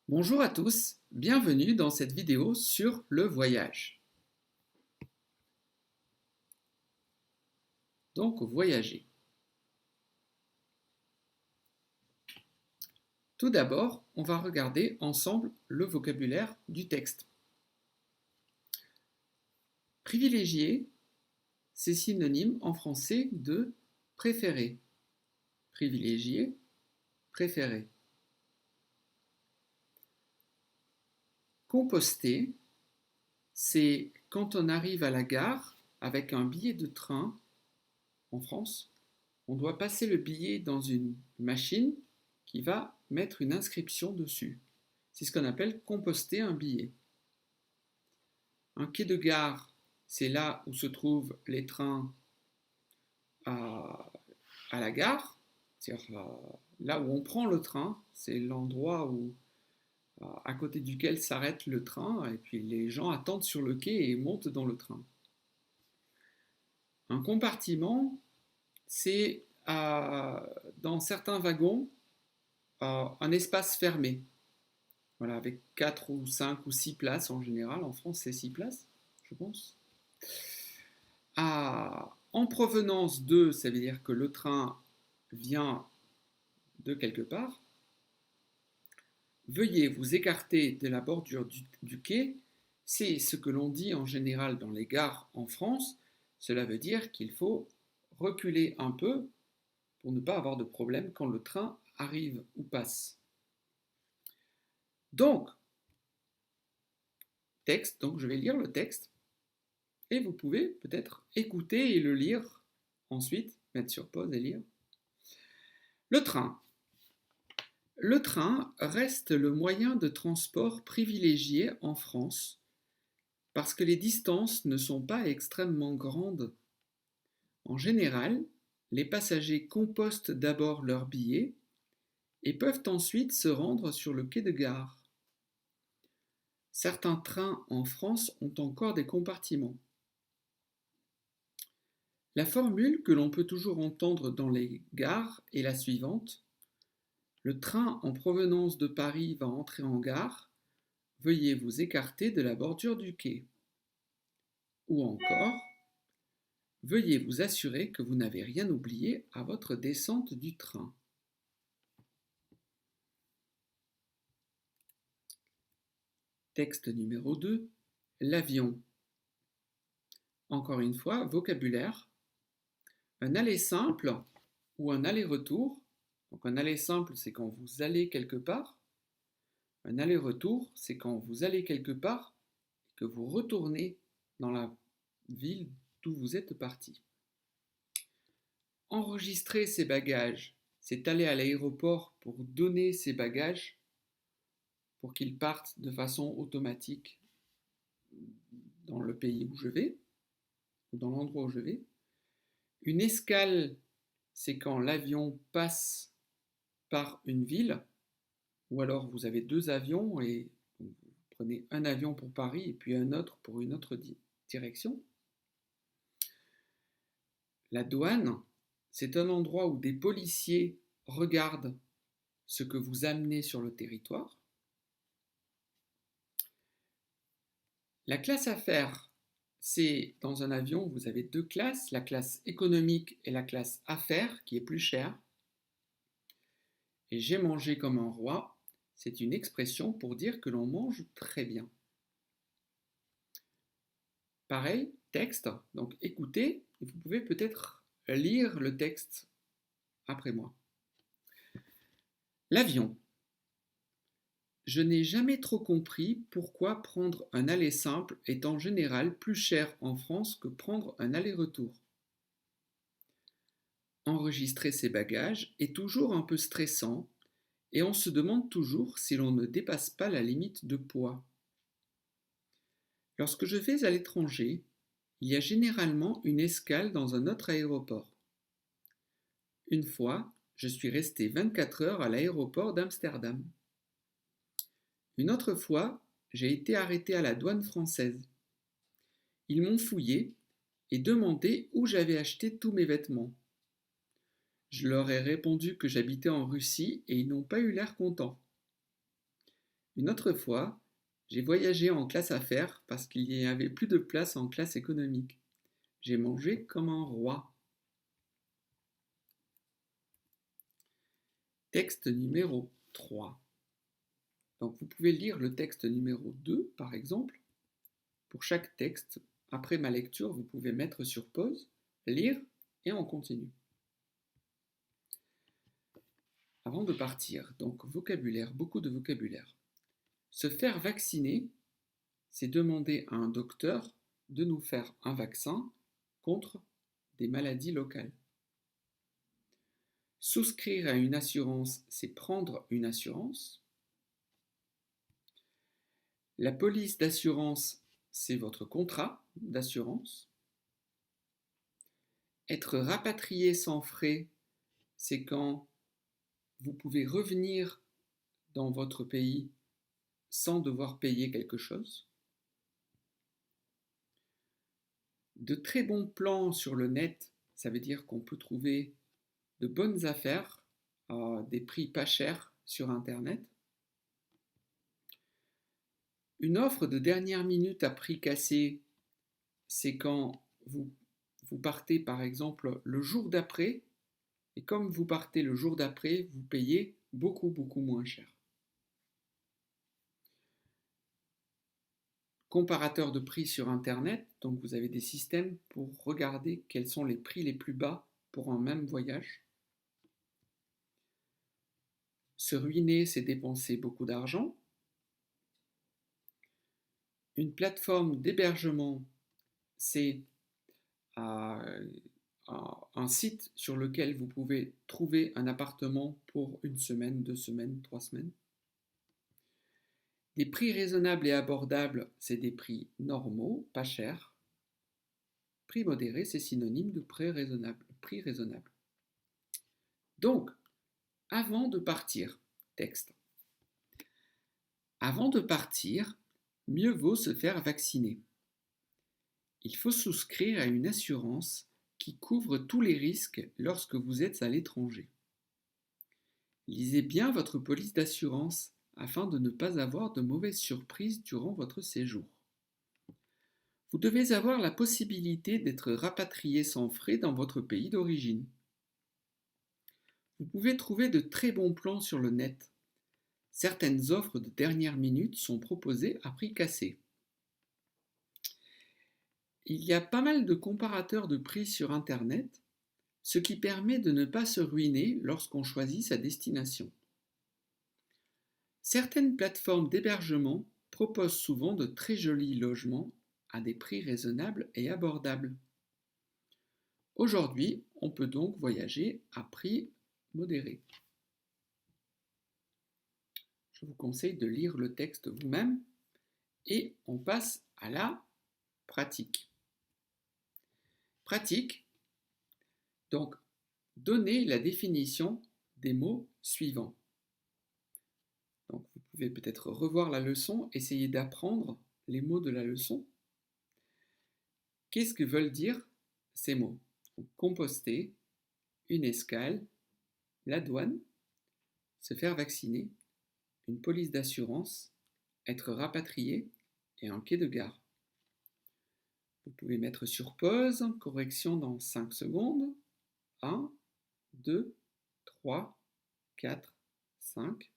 Bonjour à tous, bienvenue dans cette vidéo sur le voyage. Donc, voyager. Tout d'abord, on va regarder ensemble le vocabulaire du texte. Privilégier, c'est synonyme en français de préférer. Privilégier, préférer. Composter, c'est quand on arrive à la gare avec un billet de train en France, on doit passer le billet dans une machine qui va mettre une inscription dessus. C'est ce qu'on appelle composter un billet. Un quai de gare, c'est là où se trouvent les trains à, à la gare, c'est-à-dire là où on prend le train, c'est l'endroit où, à côté duquel s'arrête le train, et puis les gens attendent sur le quai et montent dans le train. Un compartiment, c'est dans certains wagons un espace fermé, voilà, avec 4 ou 5 ou 6 places en général. En France, c'est 6 places, je pense. En provenance de, ça veut dire que le train vient de quelque part. Veuillez vous écarter de la bordure du quai. C'est ce que l'on dit en général dans les gares en France. Cela veut dire qu'il faut reculer un peu pour ne pas avoir de problème quand le train arrive ou passe. Donc, texte, donc je vais lire le texte et vous pouvez peut-être écouter et le lire ensuite, mettre sur pause et lire. Le train. Le train reste le moyen de transport privilégié en France parce que les distances ne sont pas extrêmement grandes. En général, les passagers compostent d'abord leurs billets et peuvent ensuite se rendre sur le quai de gare. Certains trains en France ont encore des compartiments. La formule que l'on peut toujours entendre dans les gares est la suivante. Le train en provenance de Paris va entrer en gare. Veuillez vous écarter de la bordure du quai. Ou encore, veuillez vous assurer que vous n'avez rien oublié à votre descente du train. Texte numéro 2. L'avion. Encore une fois, vocabulaire. Un aller simple ou un aller-retour. Donc un aller simple, c'est quand vous allez quelque part. Un aller-retour, c'est quand vous allez quelque part et que vous retournez dans la ville d'où vous êtes parti. Enregistrer ses bagages, c'est aller à l'aéroport pour donner ses bagages pour qu'ils partent de façon automatique dans le pays où je vais, ou dans l'endroit où je vais. Une escale, c'est quand l'avion passe par une ville, ou alors vous avez deux avions et vous prenez un avion pour Paris et puis un autre pour une autre direction. La douane, c'est un endroit où des policiers regardent ce que vous amenez sur le territoire. La classe affaires, c'est dans un avion, vous avez deux classes, la classe économique et la classe affaires, qui est plus chère. Et j'ai mangé comme un roi, c'est une expression pour dire que l'on mange très bien. Pareil, texte, donc écoutez, et vous pouvez peut-être lire le texte après moi. L'avion. Je n'ai jamais trop compris pourquoi prendre un aller simple est en général plus cher en France que prendre un aller-retour. Enregistrer ses bagages est toujours un peu stressant et on se demande toujours si l'on ne dépasse pas la limite de poids. Lorsque je vais à l'étranger, il y a généralement une escale dans un autre aéroport. Une fois, je suis resté 24 heures à l'aéroport d'Amsterdam. Une autre fois, j'ai été arrêté à la douane française. Ils m'ont fouillé et demandé où j'avais acheté tous mes vêtements. Je leur ai répondu que j'habitais en Russie et ils n'ont pas eu l'air contents. Une autre fois, j'ai voyagé en classe affaires parce qu'il n'y avait plus de place en classe économique. J'ai mangé comme un roi. Texte numéro 3. Donc vous pouvez lire le texte numéro 2, par exemple. Pour chaque texte, après ma lecture, vous pouvez mettre sur pause, lire et on continue. Avant de partir, donc vocabulaire, beaucoup de vocabulaire. Se faire vacciner, c'est demander à un docteur de nous faire un vaccin contre des maladies locales. Souscrire à une assurance, c'est prendre une assurance. La police d'assurance, c'est votre contrat d'assurance. Être rapatrié sans frais, c'est quand vous pouvez revenir dans votre pays sans devoir payer quelque chose. De très bons plans sur le net, ça veut dire qu'on peut trouver de bonnes affaires à des prix pas chers sur Internet. Une offre de dernière minute à prix cassé, c'est quand vous partez par exemple le jour d'après, et comme vous partez le jour d'après, vous payez beaucoup moins cher. Comparateur de prix sur Internet, donc vous avez des systèmes pour regarder quels sont les prix les plus bas pour un même voyage. Se ruiner, c'est dépenser beaucoup d'argent. Une plateforme d'hébergement, c'est un site sur lequel vous pouvez trouver un appartement pour 1 semaine, 2 semaines, 3 semaines. Des prix raisonnables et abordables, c'est des prix normaux, pas chers. Prix modéré, c'est synonyme de prix raisonnable. Donc, avant de partir, texte. Avant de partir, mieux vaut se faire vacciner. Il faut souscrire à une assurance qui couvre tous les risques lorsque vous êtes à l'étranger. Lisez bien votre police d'assurance afin de ne pas avoir de mauvaises surprises durant votre séjour. Vous devez avoir la possibilité d'être rapatrié sans frais dans votre pays d'origine. Vous pouvez trouver de très bons plans sur le net. Certaines offres de dernière minute sont proposées à prix cassé. Il y a pas mal de comparateurs de prix sur Internet, ce qui permet de ne pas se ruiner lorsqu'on choisit sa destination. Certaines plateformes d'hébergement proposent souvent de très jolis logements à des prix raisonnables et abordables. Aujourd'hui, on peut donc voyager à prix modéré. Je vous conseille de lire le texte vous-même et on passe à la pratique. Pratique, donc donnez la définition des mots suivants. Donc vous pouvez peut-être revoir la leçon, essayer d'apprendre les mots de la leçon. Qu'est-ce que veulent dire ces mots? Donc, composter, une escale, la douane, se faire vacciner, une police d'assurance, être rapatrié et un quai de gare. Vous pouvez mettre sur pause, correction dans 5 secondes. 1, 2, 3, 4, 5.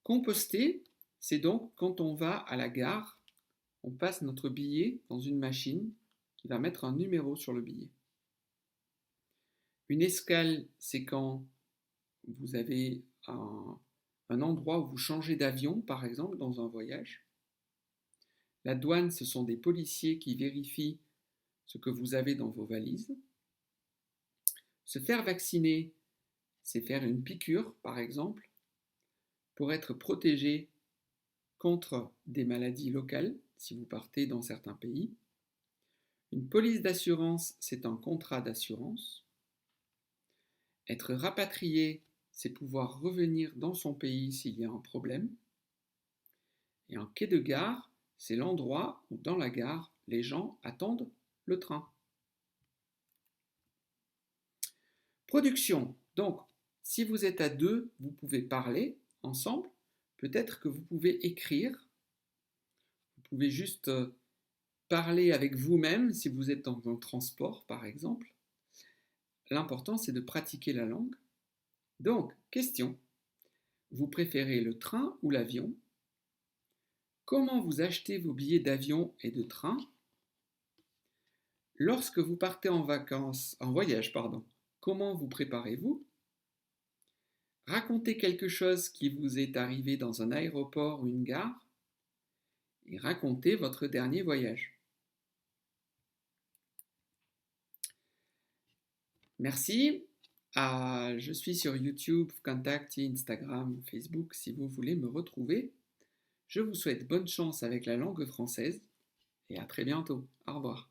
Composter, c'est donc quand on va à la gare, on passe notre billet dans une machine qui va mettre un numéro sur le billet. Une escale, c'est quand vous avez un endroit où vous changez d'avion, par exemple, dans un voyage. La douane, ce sont des policiers qui vérifient ce que vous avez dans vos valises. Se faire vacciner, c'est faire une piqûre, par exemple, pour être protégé contre des maladies locales, si vous partez dans certains pays. Une police d'assurance, c'est un contrat d'assurance. Être rapatrié, c'est pouvoir revenir dans son pays s'il y a un problème. Et un quai de gare, c'est l'endroit où dans la gare, les gens attendent le train. Production. Donc, si vous êtes à deux, vous pouvez parler ensemble. Peut-être que vous pouvez écrire, vous pouvez juste parler avec vous-même si vous êtes dans un transport, par exemple. L'important, c'est de pratiquer la langue. Donc, question, vous préférez le train ou l'avion? Comment vous achetez vos billets d'avion et de train? Lorsque vous partez en vacances, en voyage, pardon, comment vous préparez-vous? Racontez quelque chose qui vous est arrivé dans un aéroport ou une gare et racontez votre dernier voyage. Merci. Je suis sur YouTube, Contact, Instagram, Facebook si vous voulez me retrouver. Je vous souhaite bonne chance avec la langue française et à très bientôt. Au revoir.